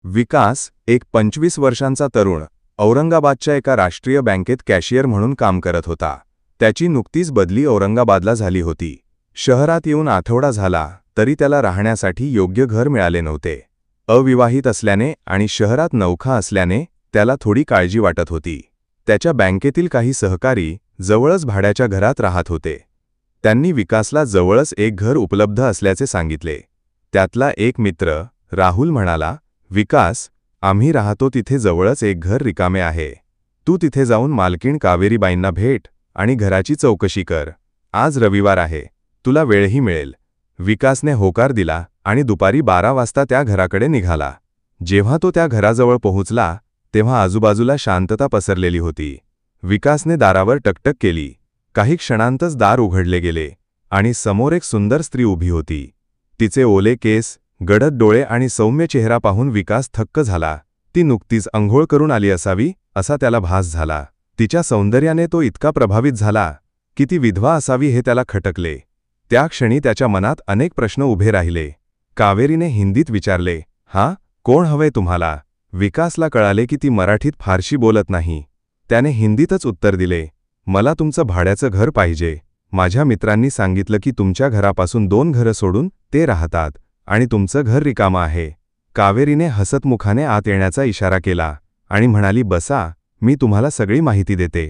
विकास एक 25 वर्षांचा तरुण औरंगाबादच्या एका राष्ट्रीय बँकेत कॅशियर म्हणून काम करत होता. त्याची नुकतीच बदली औरंगाबादला झाली होती. शहरात येऊन आठवडा झाला तरी त्याला राहण्यासाठी योग्य घर मिळाले नव्हते. अविवाहित असल्याने आणि शहरात नवखा असल्याने त्याला थोडी काळजी वाटत होती. त्याच्या बँकेतील काही सहकारी जवळच भाड्याच्या घरात राहत होते. त्यांनी विकासला जवळच एक घर उपलब्ध असल्याचे सांगितले. त्यातला एक मित्र राहुल म्हणाला, विकास, आम्ही राहतो तिथे जवळच एक घर रिकामे आहे. तू तिथे जाऊन मालकीण कावेरीबाईंना भेट आणि घराची चौकशी कर. आज रविवार आहे, तुला वेळही मिळेल. विकासने होकार दिला आणि दुपारी 12 वाजता त्या घराकडे निघाला. जेव्हा तो त्या घराजवळ पोहोचला तेव्हा आजूबाजूला शांतता पसरलेली होती. विकासने दारावर टकटक केली. काही क्षणांतच दार उघडले गेले आणि समोर एक सुंदर स्त्री उभी होती. तिचे ओले केस, गडद डोळे आणि सौम्य चेहरा पाहून विकास थक्क झाला. ती नुकतीच अंघोळ करून आली असावी असा त्याला भास झाला. तिच्या सौंदर्याने तो इतका प्रभावित झाला की ती विधवा असावी हे त्याला खटकले. त्या क्षणी त्याच्या मनात अनेक प्रश्न उभे राहिले. कावेरीने हिंदीत विचारले, हां, कोण हवंय तुम्हाला? विकासला कळाले की ती मराठीत फारशी बोलत नाही. त्याने हिंदीतच उत्तर दिले, मला तुमचं भाड्याचं घर पाहिजे. माझ्या मित्रांनी सांगितलं की तुमच्या घरापासून 2 घरं सोडून ते राहतात आणि तुमचं घर रिकामं आहे. कावेरीने हसतमुखाने आत येण्याचा इशारा केला आणि म्हणाली, बसा, मी तुम्हाला सगळी माहिती देते.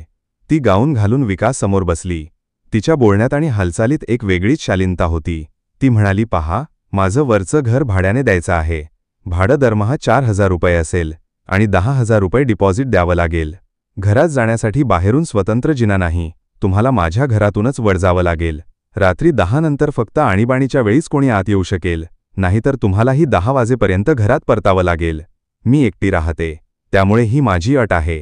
ती गाऊन घालून विकास समोर बसली. तिच्या बोलण्यात आणि हालचालीत एक वेगळीच शालीनता होती. ती म्हणाली, पहा, माझं वरचं घर भाड्याने द्यायचं आहे. भाडं दरमहा 4000 रुपये असेल आणि 10,000 रुपये डिपॉझिट द्यावं लागेल. घरात जाण्यासाठी बाहेरून स्वतंत्र जिना नाही, तुम्हाला माझ्या घरातूनच वर जावं लागेल. रात्री 10 नंतर फक्त आणीबाणीच्या वेळीच कोणी आत येऊ शकेल, नाहीतर तुम्हालाही 10 वाजेपर्यंत घरात परतावं लागेल. मी एकटी राहते, त्यामुळे ही माझी अट आहे.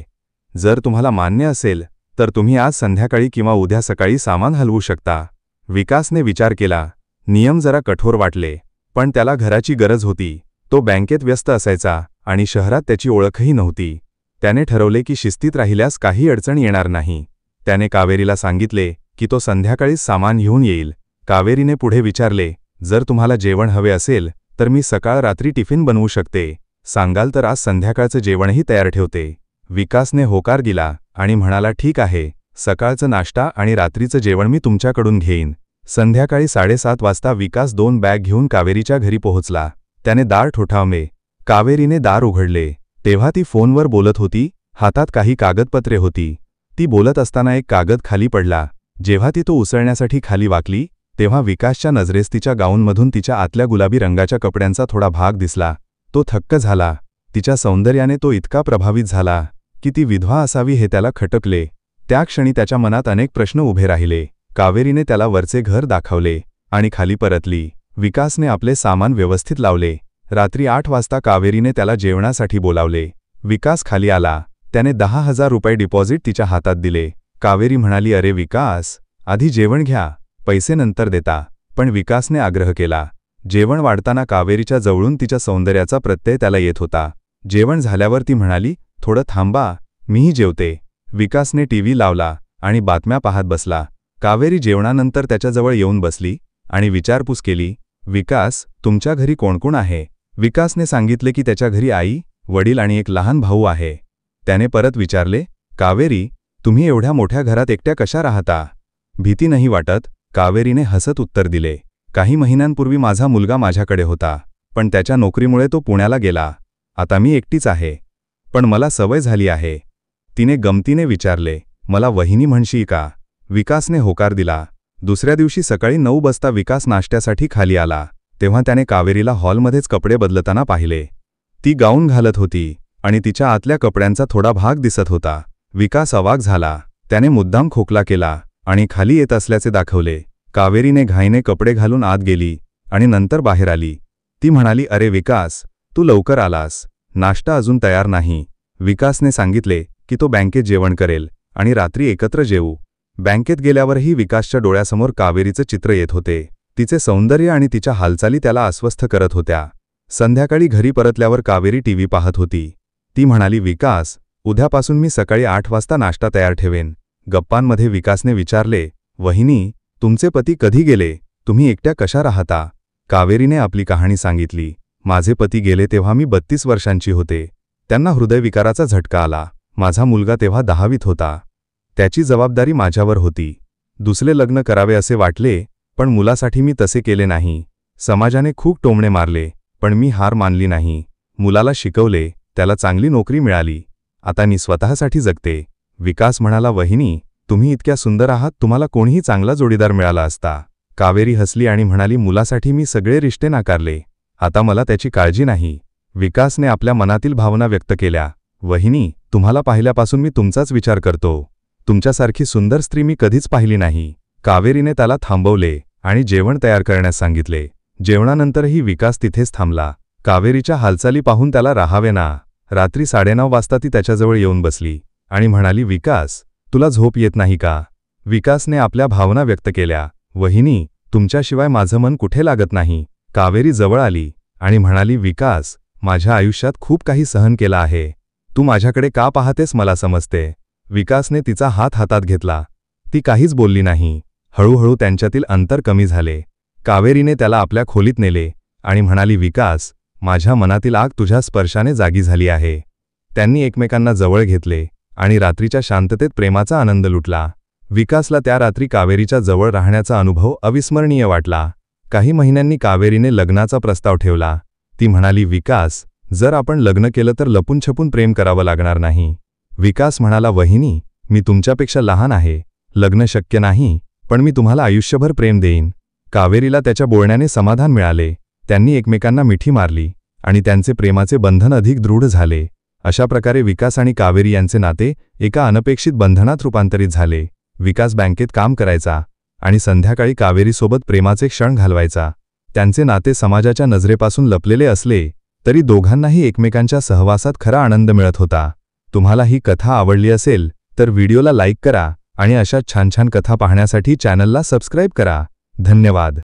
जर तुम्हाला मान्य असेल तर तुम्ही आज संध्याकाळी किंवा उद्या सकाळी सामान हलवू शकता. विकासने विचार केला. नियम जरा कठोर वाटले, पण त्याला घराची गरज होती. तो बँकेत व्यस्त असायचा आणि शहरात त्याची ओळखही नव्हती. त्याने ठरवले की शिस्तीत राहिल्यास काही अडचण येणार नाही. त्याने कावेरीला सांगितले की तो संध्याकाळीच सामान घेऊन येईल. कावेरीने पुढे विचारले, जर तुम्हाला जेवण हवे असेल तर मी सकाळ रात्री टिफिन बनवू शकते. सांगाल तर आज संध्याकाळचं जेवणही तयार ठेवते. विकासने होकार दिला आणि म्हणाला, ठीक आहे, सकाळचं नाश्ता आणि रात्रीचं जेवण मी तुमच्याकडून घेईन. संध्याकाळी 7:30 वाजता विकास 2 बॅग घेऊन कावेरीच्या घरी पोहोचला. त्याने दार ठोठावले. कावेरीने दार उघडले तेव्हा ती फोनवर बोलत होती. हातात काही कागदपत्रे होती. ती बोलत असताना एक कागद खाली पडला. जेव्हा ती तो उचलण्यासाठी खाली वाकली तेव्हा विकासच्या नजरेस तिच्या गाऊनमधून तिच्या आतल्या गुलाबी रंगाच्या कपड्यांचा थोडा भाग दिसला. तो थक्क झाला. तिच्या सौंदर्याने तो इतका प्रभावित झाला की ती विधवा असावी हे त्याला खटकले. त्या क्षणी त्याच्या मनात अनेक प्रश्न उभे राहिले. कावेरीने त्याला वरचे घर दाखवले आणि खाली परतली. विकासने आपले सामान व्यवस्थित लावले. रात्री 8 वाजता कावेरीने त्याला जेवणासाठी बोलावले. विकास खाली आला. त्याने 10,000 रुपये डिपॉझिट तिच्या हातात दिले. कावेरी म्हणाली, अरे विकास, आधी जेवण घ्या, पैसे नंतर देता. पण विकासने आग्रह केला. जेवण वाढताना कावेरीच्या जवळून तिच्या सौंदर्याचा प्रत्यय त्याला येत होता. जेवण झाल्यावर ती म्हणाली, थोडं थांबा, मीही जेवते. विकासने टीव्ही लावला आणि बातम्या पाहत बसला. कावेरी जेवणानंतर त्याच्याजवळ येऊन बसली आणि विचारपूस केली, विकास, तुमच्या घरी कोण कोण आहे? विकासने सांगितले की त्याच्या घरी आई, वडील आणि एक लहान भाऊ आहे. त्याने परत विचारले, कावेरी, तुम्ही एवढ्या मोठ्या घरात एकट्या कशा राहता? भीती नाही वाटत? कावेरीने हसत उत्तर दिले, काही महिन्यांपूर्वी माझा मुलगा माझ्याकडे होता, पण त्याच्या नोकरीमुळे तो पुण्याला गेला. आता मी एकटीच आहे, पण मला सवय झाली आहे. तिने गमतीने विचारले, मला वहिनी म्हणशी का? विकासने होकार दिला. दुसऱ्या दिवशी सकाळी 9 वाजता विकास नाश्त्यासाठी खाली आला. तेव्हा त्याने कावेरीला हॉलमध्येच कपडे बदलताना पाहिले. ती गाऊन घालत होती आणि तिच्या आतल्या कपड्यांचा थोडा भाग दिसत होता. विकास अवाक झाला. त्याने मुद्दाम खोकला केला आणि खाली येत असल्याचे दाखवले. कावेरीने घाईने कपडे घालून आत गेली आणि नंतर बाहेर आली. ती म्हणाली, अरे विकास, तू लवकर आलास. नाश्ता अजून तयार नाही. विकासने सांगितले की तो बँकेत जेवण करेल आणि रात्री एकत्र जेवू. बँकेत गेल्यावरही विकासच्या डोळ्यासमोर कावेरीचं चित्र येत होते. तिचे सौंदर्य आणि तिच्या हालचाली त्याला अस्वस्थ करत होत्या. संध्याकाळी घरी परतल्यावर कावेरी टीव्ही पाहत होती. ती म्हणाली, विकास, उद्यापासून मी सकाळी 8 वाजता नाश्ता तयार ठेवेन. गप्पांमध्ये विकासने विचारले, वहिनी, तुमचे पती कधी गेले? तुम्ही एकट्या कशा राहता? कावेरीने आपली कहाणी सांगितली. माझे पती गेले तेव्हा मी 32 वर्षांची होते. त्यांना हृदयविकाराचा झटका आला. माझा मुलगा तेव्हा 10वीत होता. त्याची जबाबदारी माझ्यावर होती. दुसरे लग्न करावे असे वाटले, पण मुलासाठी मी तसे केले नाही. समाजाने खूप टोमणे मारले, पण मी हार मानली नाही. मुलाला शिकवले, त्याला चांगली नोकरी मिळाली. आता मी स्वतःसाठी जगते. विकास म्हणाला, वहिनी, तुम्ही इतक्या सुंदर आहात, तुम्हाला कोणीही चांगला जोडीदार मिळाला असता. कावेरी हसली आणि म्हणाली, मुलासाठी मी सगळे रिश्ते नाकारले. आता मला त्याची काळजी नाही. विकासने आपल्या मनातील भावना व्यक्त केल्या. वहिनी, तुम्हाला पाहिल्यापासून मी तुमचाच विचार करतो. तुमच्यासारखी सुंदर स्त्री मी कधीच पाहिली नाही. कावेरीने त्याला थांबवले आणि जेवण तयार करण्यास सांगितले. जेवणानंतरही विकास तिथेच थांबला. कावेरीच्या हालचाली पाहून त्याला राहावेना. रात्री 9:30 वाजता ती त्याच्याजवळ येऊन बसली आणि म्हणाली, विकास, तुला झोप येत नाही का? विकासने आपल्या भावना व्यक्त केल्या. वहिनी, तुमच्याशिवाय माझं मन कुठे लागत नाही. कावेरी जवळ आली आणि म्हणाली, विकास, माझ्या आयुष्यात खूप काही सहन केला आहे. तू माझ्याकडे का पाहतेस मला समजते. विकासने तिचा हात हातात घेतला. ती काहीच बोलली नाही. हळूहळू त्यांच्यातील अंतर कमी झाले. कावेरीने त्याला आपल्या खोलीत नेले आणि म्हणाली, विकास, माझ्या मनातील आग तुझ्या स्पर्शाने जागी झाली आहे. त्यांनी एकमेकांना जवळ घेतले आणि रात्रीच्या शांततेत प्रेमाचा आनंद लुटला. विकासला त्या रात्री कावेरीच्या जवळ राहण्याचा अनुभव अविस्मरणीय वाटला. काही महिन्यांनी कावेरीने लग्नाचा प्रस्ताव ठेवला. ती म्हणाली, विकास, जर आपण लग्न केलं तर लपून छपून प्रेम करावं लागणार नाही. विकास म्हणाला, वहिनी, मी तुमच्यापेक्षा लहान आहे. लग्न शक्य नाही, पण मी तुम्हाला आयुष्यभर प्रेम देईन. कावेरीला त्याच्या बोलण्याने समाधान मिळाले. त्यांनी एकमेकांना मिठी मारली आणि त्यांचे प्रेमाचे बंधन अधिक दृढ झाले. अशा प्रकारे विकास आणि कावेरी यांचे नाते एका अनपेक्षित बंधनात रूपांतरित झाले. विकास बँकेत काम करायचा आणि संध्याकाळी कावेरीसोबत प्रेमाचे क्षण घालवायचा. त्यांचे नाते समाजाच्या नजरेपासून लपलेले असले तरी दोघांनाही एकमेकांच्या सहवासात खरा आनंद मिळत होता. तुम्हाला ही कथा आवडली असेल तर व्हिडिओला लाईक करा आणि अशा छान छान कथा पाहण्यासाठी चॅनलला सबस्क्राईब करा. धन्यवाद.